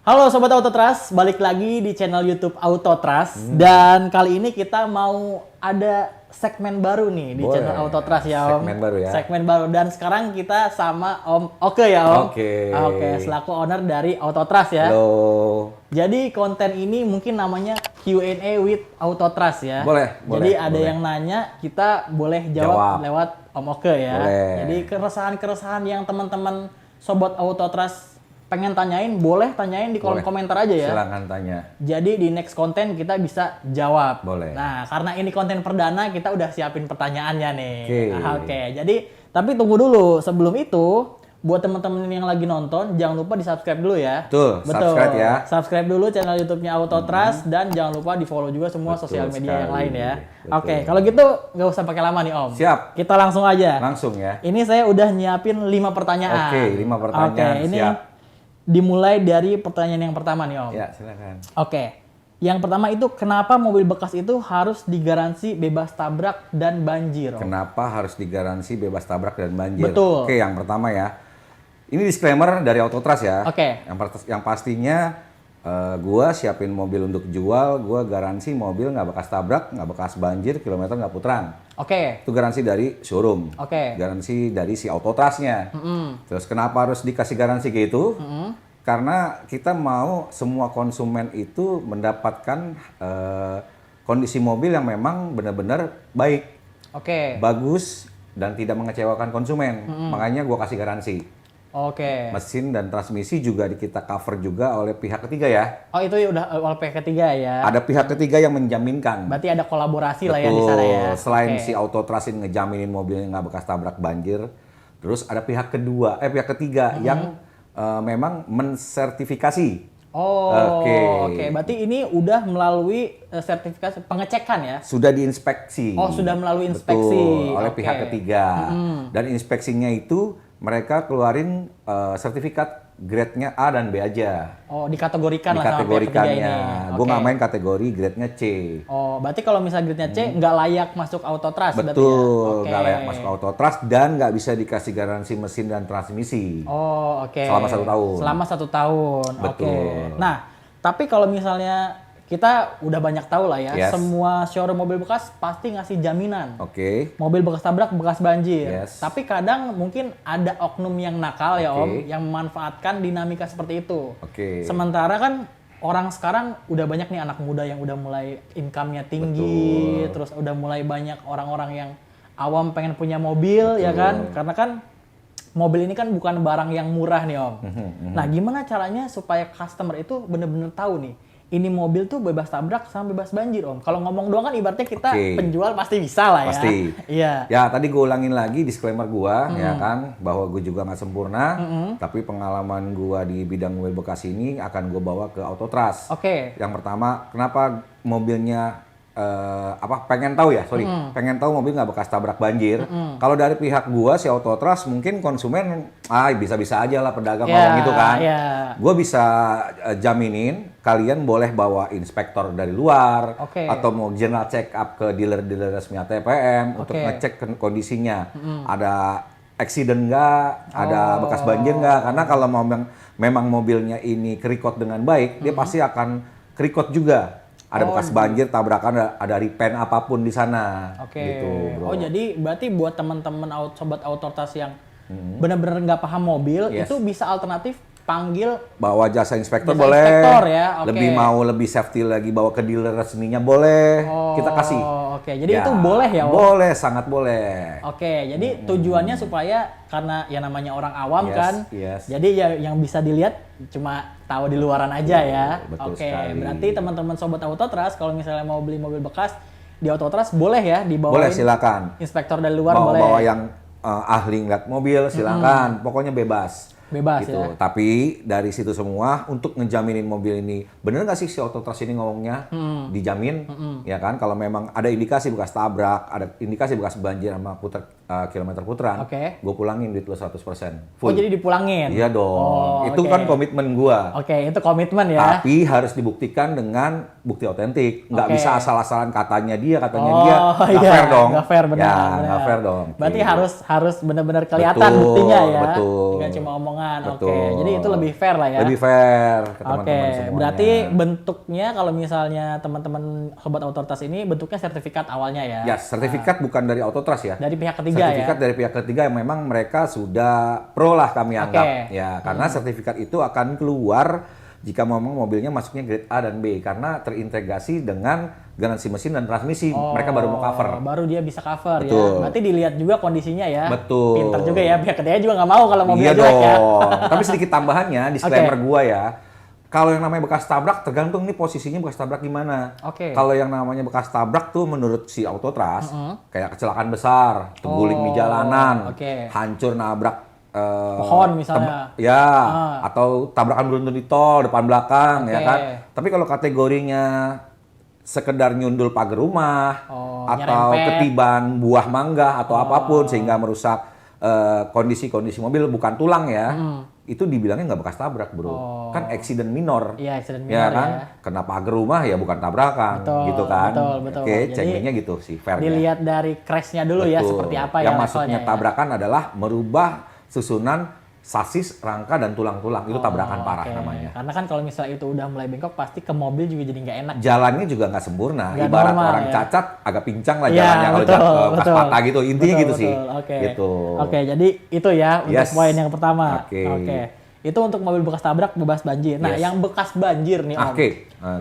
Halo Sobat Autotrust, balik lagi di channel YouTube Autotrust. Dan kali ini kita mau ada segmen baru nih di channel Autotrust ya Om. Segmen baru ya. Segmen baru, dan sekarang kita sama Om Oke ya Om. Oke, selaku owner dari Autotrust ya. Halo. Jadi konten ini mungkin namanya Q&A with Autotrust ya. Boleh. Jadi ada yang nanya, kita boleh jawab lewat Om Oke ya. Boleh. Jadi keresahan-keresahan yang teman-teman Sobat Autotrust pengen tanyain, boleh tanyain di kolom komentar aja ya. Silahkan tanya. Jadi di next konten kita bisa jawab. Boleh. Nah, karena ini konten perdana, kita udah siapin pertanyaannya nih. Oke. Jadi, tapi tunggu dulu. Sebelum itu, buat teman-teman yang lagi nonton, jangan lupa di-subscribe dulu ya. Betul. Subscribe ya. Subscribe dulu channel YouTube-nya Autotrust dan jangan lupa di-follow juga semua sosial media yang lain ya. Oke, kalau gitu nggak usah pakai lama nih Om. Siap. Kita langsung aja. Langsung ya. Ini saya udah nyiapin 5 pertanyaan. Oke, 5 pertanyaan. Oke, ini siap. Dimulai dari pertanyaan yang pertama nih Om. Ya, silakan. Oke. Yang pertama itu, kenapa mobil bekas itu harus digaransi bebas tabrak dan banjir Om? Kenapa harus digaransi bebas tabrak dan banjir? Betul. Oke, yang pertama ya. Ini disclaimer dari Autotrust ya. Oke. Yang pastinya gua siapin mobil untuk jual, gua garansi mobil nggak bekas tabrak, nggak bekas banjir, kilometer nggak putaran. Oke. Itu garansi dari showroom. Oke. Garansi dari si Autotrustnya. Terus kenapa harus dikasih garansi kayak itu? Karena kita mau semua konsumen itu mendapatkan kondisi mobil yang memang benar-benar baik, Oke. bagus, dan tidak mengecewakan konsumen. Makanya gua kasih garansi. Oke. Mesin dan transmisi juga kita cover juga oleh pihak ketiga ya. Oh, itu udah oleh ketiga ya. Ada pihak ketiga yang menjaminkan. Berarti ada kolaborasi lah ya di sana ya. Selain Oke. si Autotrust ini ngejaminin mobilnya nggak bekas tabrak banjir, terus ada pihak ketiga yang memang mensertifikasi. Oh, Oke. oke. Berarti ini udah melalui sertifikasi pengecekan ya? Sudah diinspeksi. Oh, sudah melalui inspeksi. Betul, oleh Oke. pihak ketiga. Dan inspeksinya itu mereka keluarin sertifikat grade-nya A dan B aja. Oh, dikategorikan lah sama pihak ketiga ini. Dikategorikannya. Gue nggak main kategori grade-nya C. Oh, berarti kalau misalnya grade-nya C nggak layak masuk Autotrust berarti ya? Betul, Oke. nggak layak masuk Autotrust dan nggak bisa dikasih garansi mesin dan transmisi. Oh, oke. Selama 1 tahun. Selama 1 tahun. Oke. Betul. Nah, tapi kalau misalnya kita udah banyak tahu lah ya, Yes. semua showroom mobil bekas pasti ngasih jaminan. Oke. Mobil bekas tabrak, bekas banjir. Yes. Tapi kadang mungkin ada oknum yang nakal ya Om, Oke. yang memanfaatkan dinamika seperti itu. Oke. Sementara kan orang sekarang udah banyak nih anak muda yang udah mulai income-nya tinggi, terus udah mulai banyak orang-orang yang awam pengen punya mobil ya kan, karena kan mobil ini kan bukan barang yang murah nih Om. Nah, gimana caranya supaya customer itu bener-bener tahu nih, ini mobil tuh bebas tabrak sama bebas banjir Om. Kalau ngomong doang kan ibaratnya kita penjual pasti bisa lah ya. Pasti. Iya. Ya, tadi gue ulangin lagi disclaimer gua ya kan, bahwa gue juga nggak sempurna, tapi pengalaman gua di bidang mobil bekas ini akan gue bawa ke Autotrust. Oke. Yang pertama, kenapa mobilnya pengen tahu ya, pengen tahu mobil nggak bekas tabrak banjir. Kalau dari pihak gua si Autotrust, mungkin konsumen bisa-bisa aja lah pedagang ngomong gitu kan. Gua bisa jaminin kalian boleh bawa inspektor dari luar, atau mau general check up ke dealer-dealer resmi ATPM untuk ngecek kondisinya. Ada accident nggak, ada bekas banjir nggak, karena kalau memang mobilnya ini kerikot dengan baik, dia pasti akan kerikot juga. Ada bekas banjir, tabrakan, ada repaint apapun di sana. Oke. Gitu, bro. Oh, jadi berarti buat teman-teman sobat Autotrust yang benar-benar nggak paham mobil, itu bisa alternatif panggil bawa jasa inspektor jasa boleh. inspektor ya, oke. Lebih safety lagi bawa ke dealer resminya boleh. Kita kasih. Oke, jadi itu boleh ya Om? Boleh, sangat boleh. Oke, jadi tujuannya supaya, karena ya namanya orang awam kan, Yes. jadi ya yang bisa dilihat cuma tahu di luaran aja ya. Betul Oke, sekali. berarti teman-teman sobat Autotrust kalau misalnya mau beli mobil bekas di Autotrust boleh ya dibawa. Boleh, silakan. Inspektor dari luar Mau boleh. bawa yang ahli ngeliat mobil, silakan. Pokoknya bebas. Bebas gitu. ya. Tapi dari situ semua untuk ngejaminin mobil ini, bener nggak sih si Autotrust ini ngomongnya dijamin, ya kan? Kalau memang ada indikasi bekas tabrak, ada indikasi bekas banjir sama kilometer putaran, gue pulangin duit lo 100%. Oh, Full. jadi dipulangin? Iya dong. Oh, itu kan komitmen gue. Oke, itu komitmen ya. Tapi harus dibuktikan dengan bukti otentik. Nggak Oke. bisa asal-asalan katanya dia Oh, dia. Nggak iya, fair dong. nggak fair, benar, Ya, benar. nggak fair dong. Berarti Gitu. harus benar-benar kelihatan Betul, buktinya ya. betul. Nggak cuma omongan. Oke, Betul. jadi itu lebih fair lah ya. Lebih fair ke Oke, teman-teman semuanya. berarti bentuknya kalau misalnya teman-teman sobat otoritas ini bentuknya sertifikat awalnya ya. Ya, sertifikat bukan dari Autotrust ya. Dari pihak ketiga Sertifikat ya. dari pihak ketiga yang memang mereka sudah pro lah kami anggap. Oke. Ya, karena sertifikat itu akan keluar jika memang mobilnya masuknya grade A dan B karena terintegrasi dengan garansi mesin dan transmisi. Mereka baru mau cover. Baru dia bisa cover Betul. ya. Berarti dilihat juga kondisinya ya. Betul. Pinter juga ya, pihak ketiga juga nggak mau kalau Iya mobilnya jelek ya. dong. Tapi sedikit tambahannya, disclaimer gua ya. Kalau yang namanya bekas tabrak tergantung nih posisinya bekas tabrak gimana. Oke. Kalau yang namanya bekas tabrak tuh menurut si Autotrust kayak kecelakaan besar, terguling di jalanan, oke. hancur nabrak Pohon misalnya. ya, atau tabrakan beruntun di tol depan belakang ya Oke. kan. Tapi kalau kategorinya sekedar nyundul pagar rumah atau nyerempet. ketiban buah mangga atau apapun sehingga merusak kondisi-kondisi mobil bukan tulang ya. Itu dibilangnya nggak bekas tabrak, Bro. Kan accident minor. Iya, accident Ya minor kan? ya. Kena pagar rumah ya bukan tabrakan Betul, gitu kan. betul. Oke, Jadi, cengengnya gitu sih, fair ya. Dilihat dari crash-nya dulu ya, Betul. seperti apa yang ya maksudnya levelnya ya. tabrakan adalah merubah susunan sasis, rangka, dan tulang-tulang. Itu tabrakan parah Oke. namanya. Karena kan kalau misalnya itu udah mulai bengkok, pasti ke mobil juga jadi nggak enak. Jalannya juga nggak sempurna. Nggak Ibarat normal, orang ya. cacat, agak pincang lah Iya, jalannya kalau betul, bekas betul. patah gitu. Intinya Betul, gitu sih. betul. Oke. Gitu. Oke, jadi itu ya untuk Yes. poin yang pertama. Oke. Itu untuk mobil bekas tabrak, bebas banjir. Nah, Yes. yang bekas banjir nih, Om. Oke.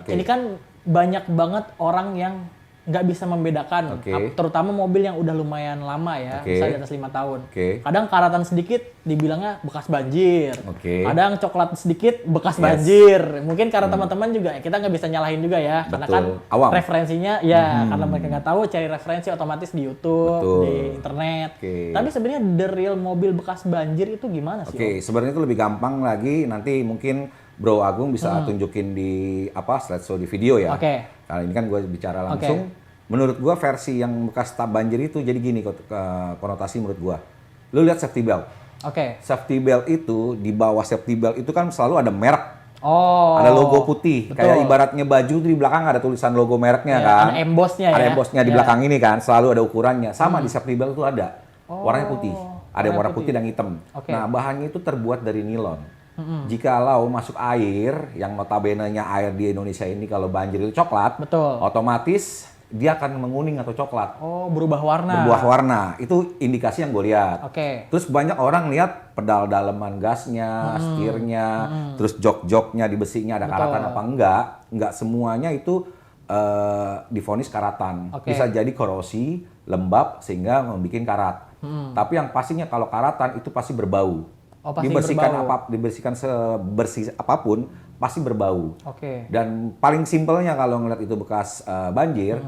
Ini kan banyak banget orang yang nggak bisa membedakan, Oke. terutama mobil yang udah lumayan lama ya, Oke. misalnya di atas 5 tahun. Oke. Kadang karatan sedikit dibilangnya bekas banjir. Oke. Kadang coklat sedikit bekas Yes. banjir. Mungkin karena teman-teman juga kita nggak bisa nyalahin juga ya, karena Betul. kan Awam. referensinya ya karena mereka nggak tahu, cari referensi otomatis di YouTube, Betul. di internet. Oke. Tapi sebenarnya the real mobil bekas banjir itu gimana sih? Oke, sebenarnya itu lebih gampang lagi. Nanti mungkin Bro Agung bisa tunjukin di slideshow di video ya. Oke. Kali ini kan gue bicara langsung. Menurut gue versi yang bekas tab banjir itu jadi gini konotasi menurut gue. Lu lihat safety belt. Oke. Safety belt itu di bawah safety belt itu kan selalu ada merek. Oh. Ada logo putih. Betul. Kayak ibaratnya baju tuh di belakang ada tulisan logo mereknya Ya, kan. ada embossnya Ada ya. embossnya di Ya. belakang ini kan. Selalu ada ukurannya. Sama di safety belt itu ada. Warnanya putih. Ada yang warna putih dan hitam. Oke. Nah, bahannya itu terbuat dari nilon. Jikalau masuk air, yang notabene-nya air di Indonesia ini kalau banjir itu coklat, Betul. otomatis dia akan menguning atau coklat. Oh, berubah warna. Berbuah warna. Itu indikasi yang gue lihat. Oke. Terus banyak orang lihat pedal daleman gasnya, setirnya, terus jok-joknya di besinya ada karatan apa enggak. Enggak semuanya itu divonis karatan. Oke. Bisa jadi korosi, lembab, sehingga membuat karat. Tapi yang pastinya kalau karatan itu pasti berbau. Oh, pasti dibersihkan berbau. dibersihkan sebersih apapun, pasti berbau. Oke. Dan paling simpelnya kalau ngeliat itu bekas banjir,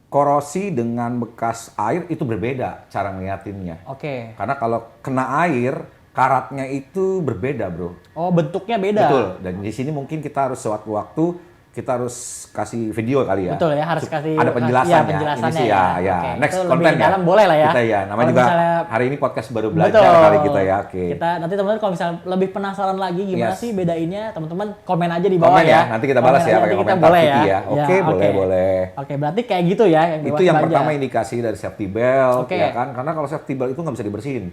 korosi dengan bekas air itu berbeda cara ngeliatinnya. Oke. Karena kalau kena air, karatnya itu berbeda, Bro. Oh, bentuknya beda. Betul. Dan di sini mungkin kita harus sewaktu waktu kita harus kasih video kali ya. Betul ya, harus kasih ada penjelasan ya, ya. penjelasannya Ini sih ya. ya. Oke, Next itu konten lebih ya. dalam boleh lah ya. Kita ya. Namanya Kalau juga misalnya- hari ini podcast baru belajar Betul. kali kita ya. Oke. Kita nanti teman-teman kalau misalnya lebih penasaran lagi gimana Yes. sih bedainnya, teman-teman komen aja di bawah Komen ya. Nanti kita balas ya aja, pakai nanti kita komentar boleh Vicky ya. Oke, boleh, boleh. Oke, berarti kayak gitu ya yang Itu bebas yang belanja. pertama indikasi dari safety belt, Oke. ya kan? Karena kalau safety belt itu nggak bisa dibersihin.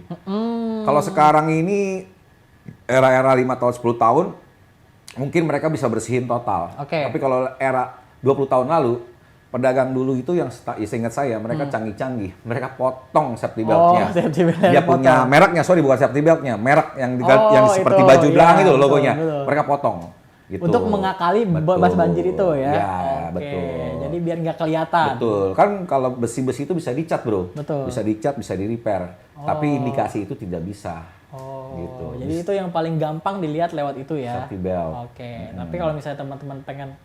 Kalau sekarang ini era-era 5 tahun, 10 tahun, mungkin mereka bisa bersihin total. Oke. Tapi kalau era 20 tahun lalu, pedagang dulu itu yang seingat saya, mereka canggih-canggih. Mereka potong safety beltnya. safety belt yang Dia punya potong. mereknya, sorry bukan safety beltnya, merek yang, Oh, yang seperti itu. baju belakang Iya, itu betul, logonya. betul. Mereka potong. Gitu. Untuk mengakali bebas banjir itu ya. Ya, Oke, betul. jadi biar nggak kelihatan. Betul, kan kalau besi-besi itu bisa dicat, Bro. Betul. Bisa dicat, bisa di-repair. Tapi indikasi itu tidak bisa. Oh, Gitu. jadi itu yang paling gampang dilihat lewat itu ya. Safety belt. Oke, tapi kalau misalnya teman-teman pengen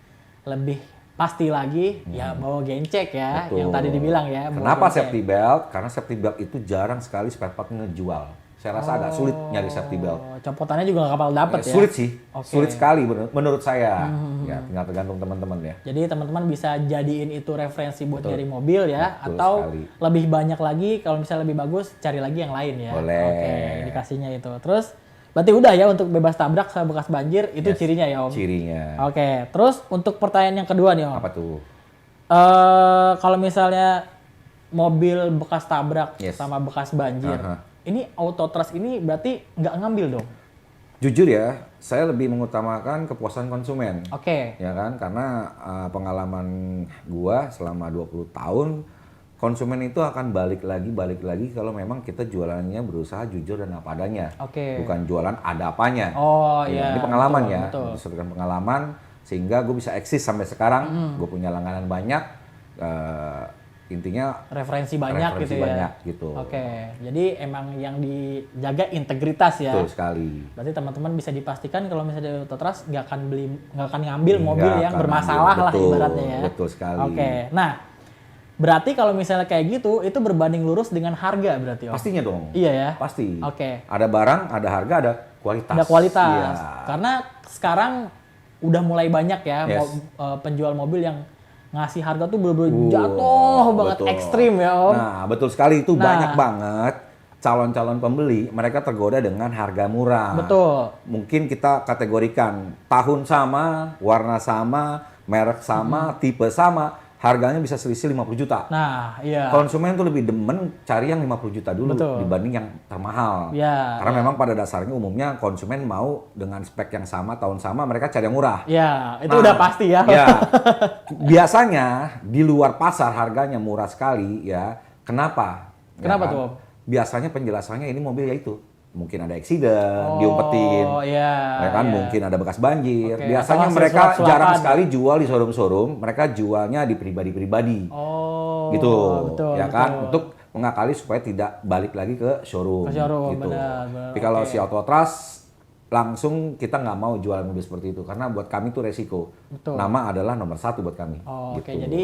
lebih pasti lagi, ya bawa gencek ya, Betul. yang tadi dibilang ya. bawa Kenapa gencek. safety belt? Karena safety belt itu jarang sekali spare part ngejual. Saya rasa agak sulit nyari safety belt. Oh, copotannya juga nggak kapal dapet ya. Sulit sih, Oke. sulit sekali menurut saya. Ya, tinggal tergantung teman-teman ya. Jadi teman-teman bisa jadiin itu referensi buat nyari mobil ya, Betul atau sekali. lebih banyak lagi kalau misalnya lebih bagus cari lagi yang lain ya. Boleh. Oke, indikasinya itu. Terus Berarti udah ya untuk bebas tabrak sama bekas banjir itu cirinya ya Om? Cirinya. Oke, terus untuk pertanyaan yang kedua nih Om. Apa tuh? Kalau misalnya mobil bekas tabrak Yes. sama bekas banjir, Aha. ini auto trust ini berarti nggak ngambil dong? Jujur ya, saya lebih mengutamakan kepuasan konsumen. Oke. Ya kan, karena pengalaman gua selama 20 tahun, konsumen itu akan balik lagi kalau memang kita jualannya berusaha jujur dan apa adanya. Oke. Bukan jualan ada apanya. Oh Ya, iya. ini pengalaman betul, ya, betul. berdasarkan pengalaman sehingga gue bisa eksis sampai sekarang. Gue punya langganan banyak, intinya Referensi banyak referensi gitu ya. banyak gitu. Oke, jadi emang yang dijaga integritas ya. Betul sekali. Berarti teman-teman bisa dipastikan kalau misalnya di auto trust nggak akan ngambil mobil Nggak yang akan bermasalah ngambil. lah Betul, ibaratnya ya. betul sekali. Oke, nah berarti kalau misalnya kayak gitu itu berbanding lurus dengan harga berarti Om? Pastinya dong. Iya ya. Pasti. Oke. Ada barang, ada harga, ada kualitas. Ada kualitas. Iya. Karena sekarang udah mulai banyak ya Yes. penjual mobil yang ngasih harga tuh bener-bener Wow, jatuh banget betul. ekstrim ya Om. Nah, betul sekali itu Nah. banyak banget calon-calon pembeli, mereka tergoda dengan harga murah. Betul. Mungkin kita kategorikan tahun sama, warna sama, merek sama, tipe sama, harganya bisa selisih 50 juta. Nah, iya. Konsumen tuh lebih demen cari yang 50 juta dulu Betul. dibanding yang termahal. Ya, Karena memang pada dasarnya umumnya konsumen mau dengan spek yang sama, tahun sama, mereka cari yang murah. Ya, itu Nah, udah pasti ya. Ya, biasanya di luar pasar harganya murah sekali ya. Kenapa? Kenapa Ya kan? tuh, Om? Biasanya penjelasannya ini mobil ya itu. Mungkin ada eksiden, diumpetin. Oh, iya. Ya kan, iya. mungkin ada bekas banjir. Oke, Biasanya atau hasil mereka sulap-sulapan. jarang sekali jual di showroom-showroom, mereka jualnya di pribadi-pribadi. Oh, Gitu. betul, Ya kan, betul. untuk mengakali supaya tidak balik lagi ke showroom. Ke showroom, gitu. benar, Tapi kalau oke. si Auto Trust langsung kita nggak mau jual mobil seperti itu karena buat kami itu resiko. Betul. Nama adalah nomor satu buat kami. Oh, Oke, Gitu. jadi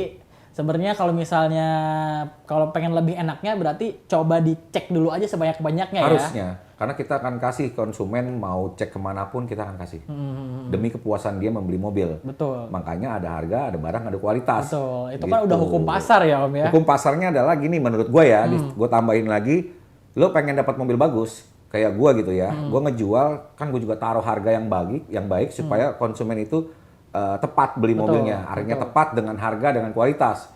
sebenarnya kalau misalnya kalau pengen lebih enaknya berarti coba dicek dulu aja sebanyak-banyaknya ya. Harusnya, karena kita akan kasih konsumen mau cek kemanapun kita akan kasih. Demi kepuasan dia membeli mobil. Betul. Makanya ada harga, ada barang, ada kualitas. Betul. Itu Gitu. kan udah hukum pasar ya Om ya. Hukum pasarnya adalah gini menurut gue ya, gue tambahin lagi, lo pengen dapat mobil bagus, kayak gue gitu ya, gue ngejual, kan gue juga taruh harga yang baik supaya konsumen itu tepat beli Betul, mobilnya, harganya tepat dengan harga dengan kualitas.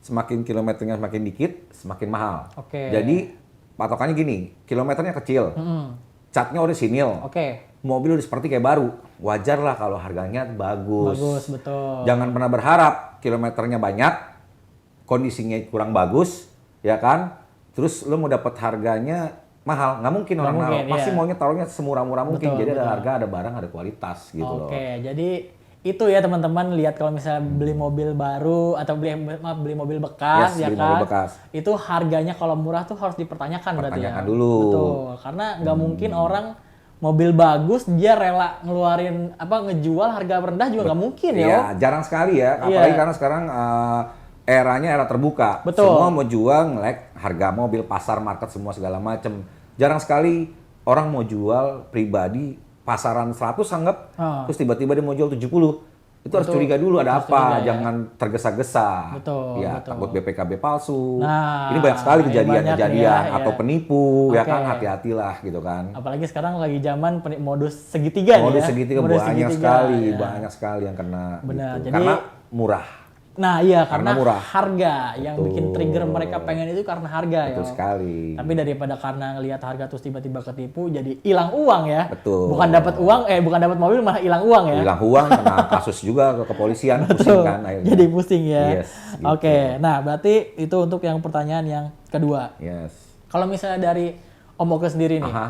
Semakin kilometernya semakin dikit, semakin mahal. Oke. Jadi patokannya gini, kilometernya kecil, catnya orisinil, Oke. mobil udah seperti kayak baru, wajar lah kalau harganya bagus. Bagus, betul. Jangan pernah berharap kilometernya banyak, kondisinya kurang bagus, ya kan? Terus lo mau dapat harganya mahal, nggak mungkin orang mungkin, naruh. Pasti iya. maunya taruhnya semurah-murah mungkin. Betul, Jadi ada betul. harga, ada barang, ada kualitas gitu loh. Oke, jadi itu ya teman-teman, lihat kalau misalnya beli mobil baru atau beli mobil bekas Yes, ya beli kan. mobil bekas. Itu harganya kalau murah tuh harus dipertanyakan berarti ya. Pertanyakan dulu. Betul. Karena nggak mungkin orang mobil bagus dia rela ngeluarin ngejual harga rendah juga nggak mungkin ya. Iya, Om. jarang sekali ya. Iya. Apalagi karena sekarang eranya era terbuka. Betul. Semua mau jual ngelek harga mobil, pasar, market, semua segala macem. Jarang sekali orang mau jual pribadi pasaran 100 anggap, terus tiba-tiba dia mau jual 70. Itu harus curiga dulu ada Harus apa, curiga, ya. jangan tergesa-gesa. Betul, Ya, betul. takut BPKB palsu. Nah, ini banyak sekali ini kejadian-kejadian banyak ya, atau ya. penipu, ya Oke. kan, hati-hatilah gitu kan. Apalagi sekarang lagi zaman modus segitiga Modus nih ya. segitiga Modus banyak segitiga, sekali, ya. banyak sekali yang kena. Benar, gitu. jadi- Karena murah. Nah iya, Karena karena murah. harga yang Betul. bikin trigger mereka pengen itu karena harga ya. Betul Om. sekali. Tapi daripada karena ngelihat harga terus tiba-tiba ketipu jadi hilang uang ya. Betul. Bukan dapat uang, bukan dapat mobil malah hilang uang ya. Hilang uang, kena kasus juga ke kepolisian, pusing Betul. kan akhirnya. Jadi pusing ya. Yes, gitu. Oke, nah berarti itu untuk yang pertanyaan yang kedua. Yes. Kalau misalnya dari Om Oke sendiri nih, Aha.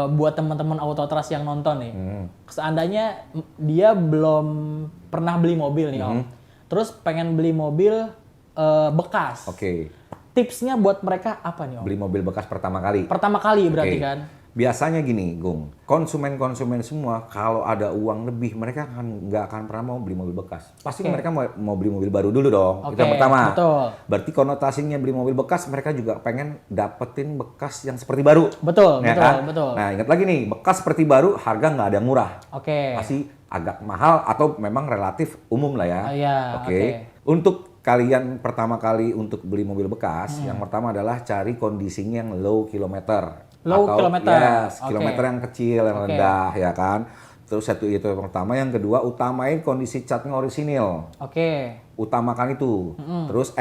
buat teman-teman Auto Trust yang nonton nih, Hmm. seandainya dia belum pernah beli mobil nih Om, terus pengen beli mobil bekas, Oke. tipsnya buat mereka apa nih Om? Beli mobil bekas pertama kali. Pertama kali berarti Oke. kan? Biasanya gini, Gung. Konsumen-konsumen semua kalau ada uang lebih, mereka nggak akan pernah mau beli mobil bekas. Pasti Oke. mereka mau beli mobil baru dulu dong. Itu Oke, yang pertama. betul. Berarti konotasinya beli mobil bekas, mereka juga pengen dapetin bekas yang seperti baru. Betul, Ya betul, kan? betul. Nah, ingat lagi nih, bekas seperti baru, harga nggak ada yang murah. Oke. Pasti agak mahal atau memang relatif umum lah ya. Oh, iya, Oke. oke. Untuk kalian pertama kali untuk beli mobil bekas, yang pertama adalah cari kondisinya yang low kilometer. Low atau kilometer. yes, Oke. kilometer yang kecil, yang Oke. rendah ya kan. Terus satu itu yang pertama, yang kedua utamain kondisi catnya orisinil. Oke. Utamakan itu. Terus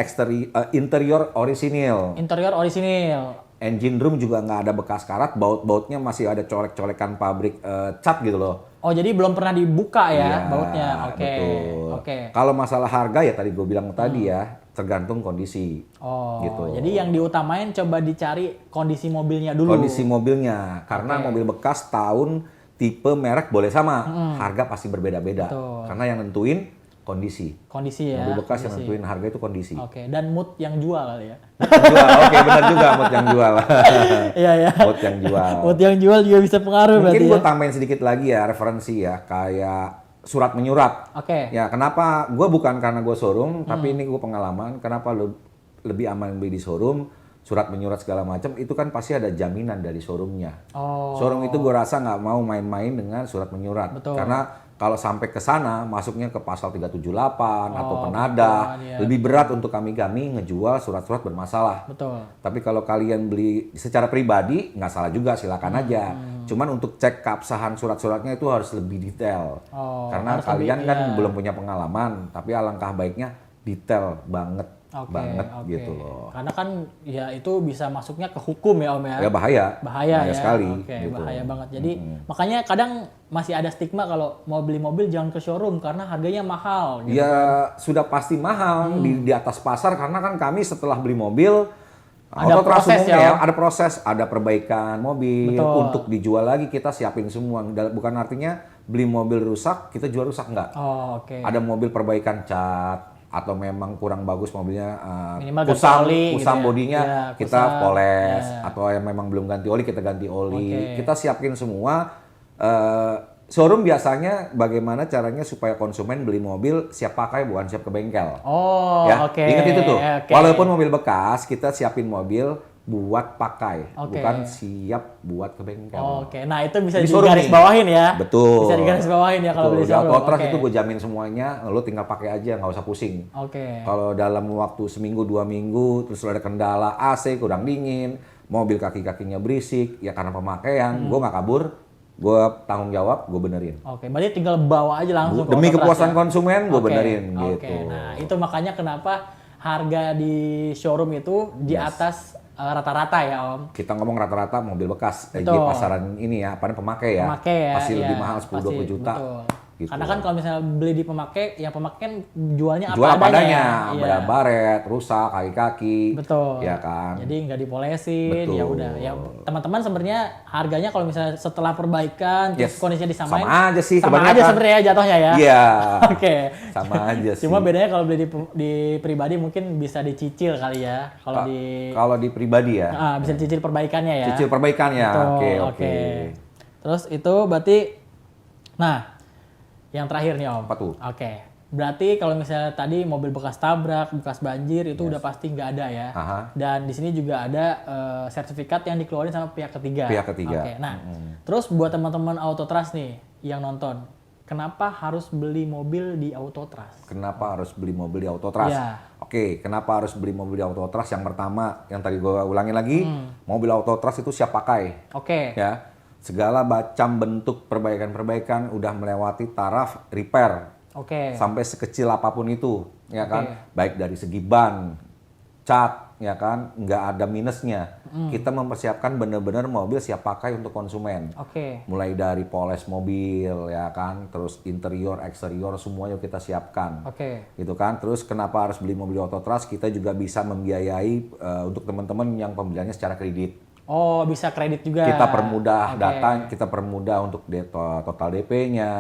interior orisinil. Interior orisinil. Engine room juga nggak ada bekas karat, baut-bautnya masih ada colek-colekan pabrik cat gitu loh. Oh, jadi belum pernah dibuka ya Iya, bautnya. Oke. betul. Oke. Kalau masalah harga ya tadi gue bilang tadi ya, tergantung kondisi. Oh, gitu. jadi yang diutamain coba dicari kondisi mobilnya dulu. Kondisi mobilnya, karena mobil bekas tahun, tipe, merek boleh sama, harga pasti berbeda-beda. Betul. Karena yang nentuin kondisi. Kondisi ya. Mobil bekas yang kondisi. nentuin harga itu kondisi. Oke, dan mood yang jual kali ya. Jual, oke benar juga mood yang jual. Iya ya. Mood yang jual. Mood yang jual juga bisa pengaruh Mungkin berarti gue ya. tambahin sedikit lagi ya referensi ya, kayak surat menyurat. Oke. Ya kenapa? Gue bukan karena gue showroom, tapi ini gue pengalaman. Kenapa lebih aman beli di showroom? Surat menyurat segala macam itu kan pasti ada jaminan dari showroomnya. Oh. Showroom itu gue rasa nggak mau main-main dengan surat menyurat. Betul. Karena kalau sampai ke sana masuknya ke pasal 378 atau Oh, penadah, betul, iya. lebih berat untuk kami ngejual surat-surat bermasalah. Betul. Tapi kalau kalian beli secara pribadi nggak salah juga, silakan aja. Cuman untuk cek keabsahan surat-suratnya itu harus lebih detail. Oh, Karena harus kalian lebih, kan iya. belum punya pengalaman, tapi alangkah baiknya detail banget. Oke, Banget oke. gitu loh. Karena kan ya itu bisa masuknya ke hukum ya Om ya. Ya bahaya. Bahaya ya. sekali. Oke, gitu. bahaya banget. Jadi makanya kadang masih ada stigma kalau mau beli mobil jangan ke showroom karena harganya mahal gitu. Ya sudah pasti mahal di atas pasar, karena kan kami setelah beli mobil Ada Autotrust proses umumnya ya. ada proses, ada perbaikan mobil. Betul. Untuk dijual lagi kita siapin semua. Bukan artinya beli mobil rusak kita jual rusak, enggak. Oh, oke. Ada mobil perbaikan cat atau memang kurang bagus mobilnya, Minimal ganti oli gitu kusam ya. bodinya Ya, kita kusam. poles, Ya. atau yang memang belum ganti oli kita ganti oli. Oke. Kita siapin semua. Showroom biasanya bagaimana caranya supaya konsumen beli mobil siap pakai bukan siap ke bengkel. Oh, Ya, oke. ingat itu tuh. Oke. Walaupun mobil bekas, kita siapin mobil buat pakai, Oke. bukan siap buat ke bengkel. Oke, nah itu bisa Di showroom digaris nih. bawahin ya. Betul. Bisa digaris bawahin ya kalau Betul. beli Di showroom. Autotrust Oke. itu gue jamin semuanya, lo tinggal pakai aja, nggak usah pusing. Oke. Kalau dalam waktu seminggu 2 minggu terus lo ada kendala AC kurang dingin, mobil kaki-kakinya berisik, ya karena pemakaian, gue nggak kabur, gue tanggung jawab, gue benerin. Oke, berarti tinggal bawa aja langsung ke Demi Autotrust kepuasan ya? konsumen, gue Oke, benerin oke. gitu. Nah, itu makanya kenapa harga di showroom itu di atas rata-rata ya, Om. Kita ngomong rata-rata mobil bekas di Betul. pasaran ini ya, apa namanya, pemakai ya, Pemakai ya. pasti lebih ya, mahal 10-20 pasti, juta. betul. Gitu. Karena kan kalau misalnya beli di pemakai, ya pemakai kan jualnya Jual apa adanya, Iya. baret, rusak, kaki-kaki, Betul. ya kan. Jadi nggak dipolesin, Betul. ya udah. Ya teman-teman sebenarnya harganya kalau misalnya setelah perbaikan terus Yes. kondisinya disamain, Sama aja sih, sama kebanyakan. aja sebenarnya ya jatuhnya ya. Iya. Oke. Sama aja sih. Cuma bedanya kalau beli di pribadi mungkin bisa dicicil kali ya. Kalau di Kalau di pribadi ya, bisa dicicil perbaikannya ya. cicil perbaikannya. Betul, Oke. Terus itu berarti, nah yang terakhir nih Om. Apa tuh? Oke. Berarti kalau misalnya tadi mobil bekas tabrak, bekas banjir itu udah pasti nggak ada ya. Aha. Dan di sini juga ada sertifikat yang dikeluarin sama pihak ketiga. Pihak ketiga. Oke. Nah, terus buat teman-teman Autotrust nih yang nonton, kenapa harus beli mobil di Autotrust? Kenapa harus beli mobil di Autotrust? Iya. Oke, kenapa harus beli mobil di Autotrust? Yang pertama, yang tadi gue ulangin lagi, mobil Autotrust itu siap pakai. Oke. Ya, segala macam bentuk perbaikan-perbaikan udah melewati taraf repair. Oke. Sampai sekecil apapun itu, ya kan? Oke. Baik dari segi ban, cat, ya kan? Nggak ada minusnya. Kita mempersiapkan benar-benar mobil siap pakai untuk konsumen. Oke. Mulai dari poles mobil, ya kan? Terus interior, eksterior, semuanya kita siapkan. Oke. Gitu kan? Terus kenapa harus beli mobil Autotrust? Kita juga bisa membiayai untuk teman-teman yang pembeliannya secara kredit. Oh, bisa kredit juga. Kita permudah Oke. data, kita permudah untuk total DP-nya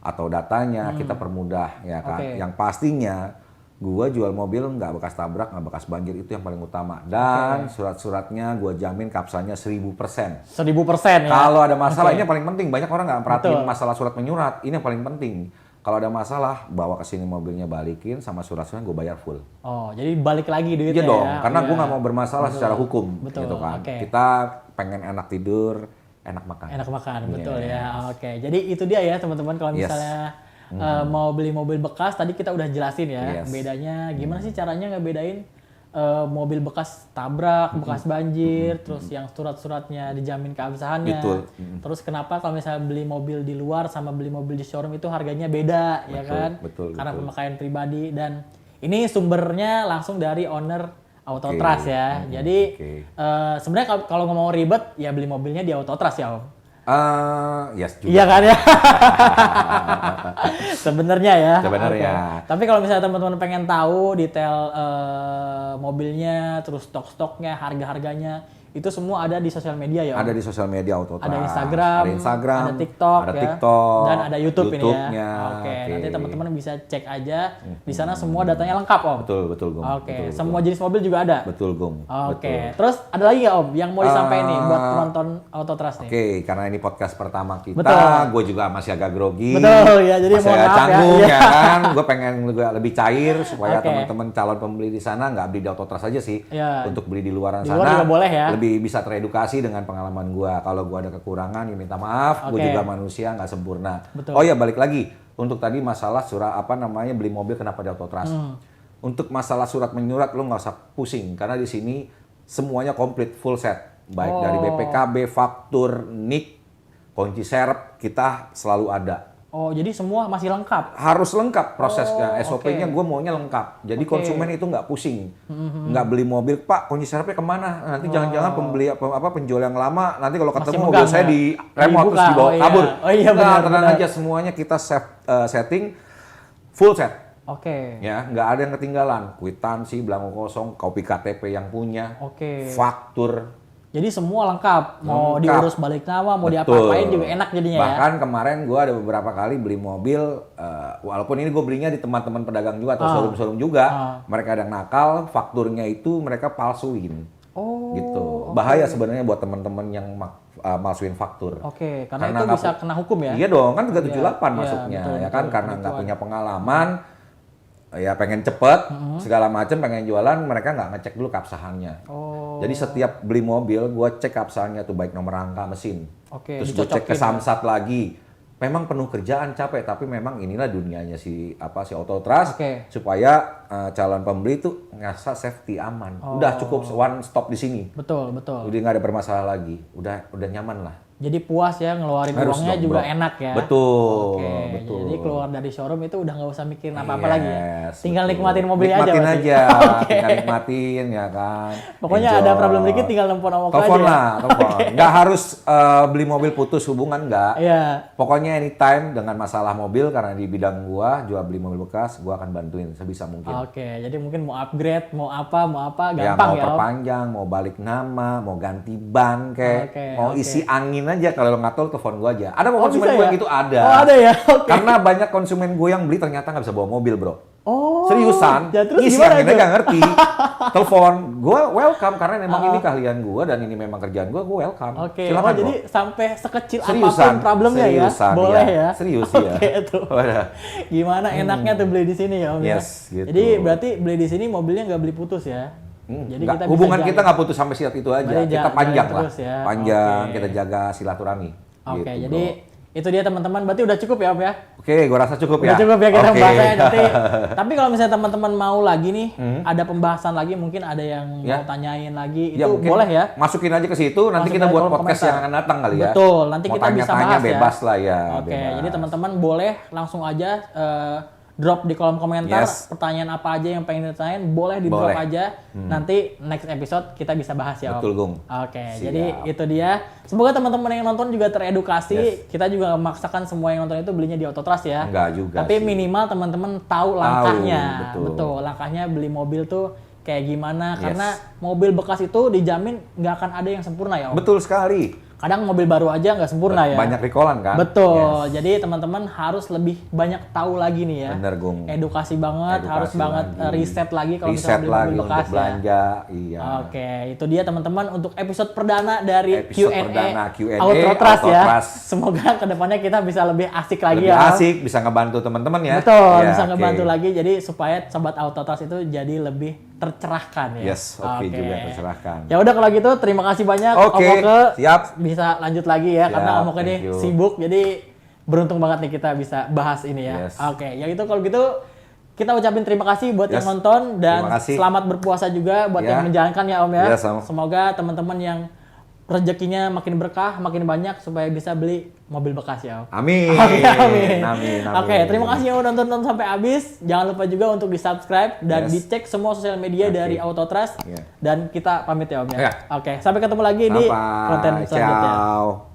atau datanya, kita permudah, ya kan? Oke. Yang pastinya gua jual mobil nggak bekas tabrak, nggak bekas banjir, itu yang paling utama. Dan surat-suratnya gua jamin kapsalnya 1000%. 1000% ya. Kalau ada masalah, Oke. ini yang paling penting. Banyak orang nggak perhatiin Betul. masalah surat menyurat. Ini yang paling penting. Kalau ada masalah, bawa ke sini mobilnya, balikin sama surat-suratnya gue bayar full. Oh, jadi balik lagi duitnya Iya dong, ya. karena Iya. gue nggak mau bermasalah secara hukum, Betul, gitu kan. oke. Kita pengen enak tidur, enak makan. Enak makan, Iya. betul ya. Oke, jadi itu dia ya teman-teman kalau Yes. misalnya mau beli mobil bekas tadi kita udah jelasin ya Yes. bedanya. Gimana sih caranya ngebedain mobil bekas tabrak, bekas banjir, terus yang surat-suratnya dijamin keabsahannya. Betul. Terus kenapa kalau misalnya beli mobil di luar sama beli mobil di showroom itu harganya beda, ya kan? Betul. Karena pemakaian pribadi, dan ini sumbernya langsung dari owner Autotrust ya. Jadi sebenarnya kalau ngomong ribet ya beli mobilnya di Autotrust ya Om. Yes juga. Iya kan ya. Sebenarnya ya. Sebenarnya. Oke. Tapi kalau misalnya teman-teman pengen tahu detail mobilnya, terus stok-stoknya, harga-harganya, itu semua ada di sosial media ya Om? Ada di sosial media Autotrust. Ada Instagram, ada TikTok, ada ya. TikTok, Dan ada YouTube ini ya. YouTube-nya. Oke, nanti teman-teman bisa cek aja. Di sana semua datanya lengkap Om. Betul, Gom. Oke, semua jenis mobil juga ada. Betul, Gom. Oke, terus ada lagi nggak Om yang mau disampaikan nih buat penonton Autotrust nih? Oke, karena ini podcast pertama kita, Betul. gue juga masih agak grogi. Betul ya, jadi masih mohon agak maaf canggung ya. ya kan. Gue pengen juga lebih cair supaya Oke. teman-teman calon pembeli di sana nggak beli di Autotrust aja sih. Ya. Untuk beli di luaran Di sana luar juga boleh ya. lebih bisa teredukasi dengan pengalaman gue. Kalau gue ada kekurangan, ya minta maaf. Gue Oke. juga manusia nggak sempurna. Betul. Oh ya, balik lagi untuk tadi masalah beli mobil kenapa di Autotrust. Untuk masalah surat menyurat lo nggak usah pusing karena di sini semuanya komplit full set. Baik dari BPKB, faktur, NIK, kunci serep, kita selalu ada. Oh, jadi semua masih lengkap? Harus lengkap prosesnya, Oh, SOP-nya oke. gue maunya lengkap. Jadi Oke. konsumen itu nggak pusing, nggak beli mobil, Pak kunci serepnya kemana? Nanti jangan-jangan penjual yang lama, nanti kalau ketemu megang mobil saya ya? di remote terus Dibuka, dibawa oh iya. kabur. Oh iya, Nah, benar, tenang benar. aja, semuanya kita setting full set. Oke. Ya, nggak ada yang ketinggalan. Kwitansi, belangko kosong, kopi KTP yang punya, Oke. faktur. Jadi semua lengkap. Mau Lengkap. diurus balik nama, mau Betul. diapa-apain juga enak jadinya ya. Bahkan kemarin gue ada beberapa kali beli mobil, walaupun ini gue belinya di teman-teman pedagang juga atau showroom-showroom juga, mereka ada yang nakal, fakturnya itu mereka palsuin. Oh. Gitu. Bahaya sebenarnya buat teman-teman yang malsuin faktur. Oke, karena itu nggak bisa kena hukum ya. Iya dong, kan 378 Iya, masuknya, betul, ya kan betul. karena nggak punya pengalaman, ya pengen cepet, segala macam pengen jualan, mereka nggak ngecek dulu keabsahannya. Oh. Jadi setiap beli mobil, gue cek keabsahannya tuh baik nomor rangka mesin. Oke, Terus gue cek ke dicocokin ya. samsat lagi. Memang penuh kerjaan, capek, tapi memang inilah dunianya si Autotrust Oke. supaya calon pembeli tuh ngerasa safety aman. Udah cukup one stop di sini. Betul, betul. Udah nggak ada bermasalah lagi. Udah nyaman lah. Jadi puas ya, ngeluarin Harus uangnya dong, juga bro. enak ya. Betul, Oke, betul. jadi keluar dari showroom itu udah nggak usah mikirin apa-apa Yes, lagi ya. Tinggal betul. nikmatin mobilnya Nikmatin aja. aja, Oke. tinggal nikmatin ya kan. Pokoknya Enjoy. ada problem dikit tinggal telepon sama Oka aja Telepon ya. lah, telepon. Nggak harus beli mobil putus hubungan, nggak. Iya. Pokoknya anytime dengan masalah mobil, karena di bidang gua jual beli mobil bekas, gua akan bantuin sebisa mungkin. Oke, jadi mungkin mau upgrade, mau apa, Ya, gampang mau ya. Om. perpanjang, mau balik nama, mau ganti ban kayak, Oke, mau oke. isi angin aja, kalau lo nggak tahu telepon gua aja. Ada Oh, konsumen bisa gue ya? yang gitu ada. Oh, ada ya? Oke. Karena banyak konsumen gue yang beli ternyata nggak bisa bawa mobil, bro. Oh. Seriusan, Ya, terus isi gimana anginnya itu? nggak ngerti. Telepon, gue welcome karena memang Ah. ini keahlian gue dan ini memang kerjaan gue welcome. Oke, Silakan, oh, jadi bro. sampai sekecil Seriusan, apapun problemnya seriusan, ya, boleh ya. ya. Serius, Oke, ya. tuh. Wadah. Gimana enaknya tuh beli di sini ya Om ya? Yes, gitu. Jadi berarti beli di sini mobilnya nggak beli putus ya? Jadi Nggak, kita hubungan bisa kita nggak putus sampai siap itu aja. Berarti Kita panjang jalan lah, terus ya. panjang. Oke. Kita jaga silaturahmi. Oke, Gitu, jadi bro. itu dia teman-teman. Berarti udah cukup ya Om ya? Oke, gue rasa cukup Udah ya. cukup ya kita Oke. bahasanya nanti. Tapi kalau misalnya teman-teman mau lagi nih, ada pembahasan lagi, mungkin ada yang Ya. mau tanyain lagi, Ya, itu mungkin boleh ya? Masukin aja ke situ, nanti Masukin kita aja buat kolom podcast komentar. yang akan datang kali ya. Betul, nanti Mau kita bisa tanya-tanya bahas ya. bebas lah ya. Oke, bebas. jadi teman-teman boleh langsung aja drop di kolom komentar Yes. pertanyaan apa aja yang pengen ditanyain, boleh di drop Boleh. aja. Nanti next episode kita bisa bahas ya Om. Betul, Gung. Oke, Siap. jadi itu dia. Semoga teman-teman yang nonton juga teredukasi. Yes. Kita juga nggak memaksakan semua yang nonton itu belinya di Autotrust ya. Enggak juga Tapi sih. minimal teman-teman tahu langkahnya. betul. Langkahnya beli mobil tuh kayak gimana. Yes. Karena mobil bekas itu dijamin nggak akan ada yang sempurna ya Om. Betul sekali. Kadang mobil baru aja nggak sempurna ya. Banyak recallan kan? Betul. Yes. Jadi teman-teman harus lebih banyak tahu lagi nih ya. Bener, Gung. Edukasi banget, Edukasi harus banget lagi. riset lagi kalau Riset misalnya beli lagi mobil untuk bekas ya. belanja. Iya. Oke, itu dia teman-teman untuk episode perdana dari Episode Q&A, perdana Q&A Autotrust ya. Autotrust. Semoga kedepannya kita bisa lebih asik lagi Lebih ya. asik, bisa ngebantu teman-teman ya. Betul, Ya, bisa oke. ngebantu lagi jadi supaya sobat Autotrust itu jadi lebih tercerahkan ya. Yes, oke juga tercerahkan. Ya udah kalau gitu terima kasih banyak Oke, Om Oke. siap. Bisa lanjut lagi ya karena Siap, Om Oke ini thank you. sibuk jadi beruntung banget nih kita bisa bahas ini ya. Yes. Oke, ya itu kalau gitu kita ucapin terima kasih buat yang Yes. nonton dan Terima kasih. selamat berpuasa juga buat Ya. yang menjalankan ya Om ya. Ya, sama. Semoga teman-teman yang rezekinya makin berkah, makin banyak supaya bisa beli mobil bekas ya Om. Amin. Oke, amin. Amin. Oke, terima kasih yang udah nonton sampai habis. Jangan lupa juga untuk di-subscribe dan Yes. dicek semua sosial media Oke. dari Autotrust. Yeah. Dan kita pamit ya Om ya. Ya. Oke, sampai ketemu lagi di konten Sampai. selanjutnya. Ciao.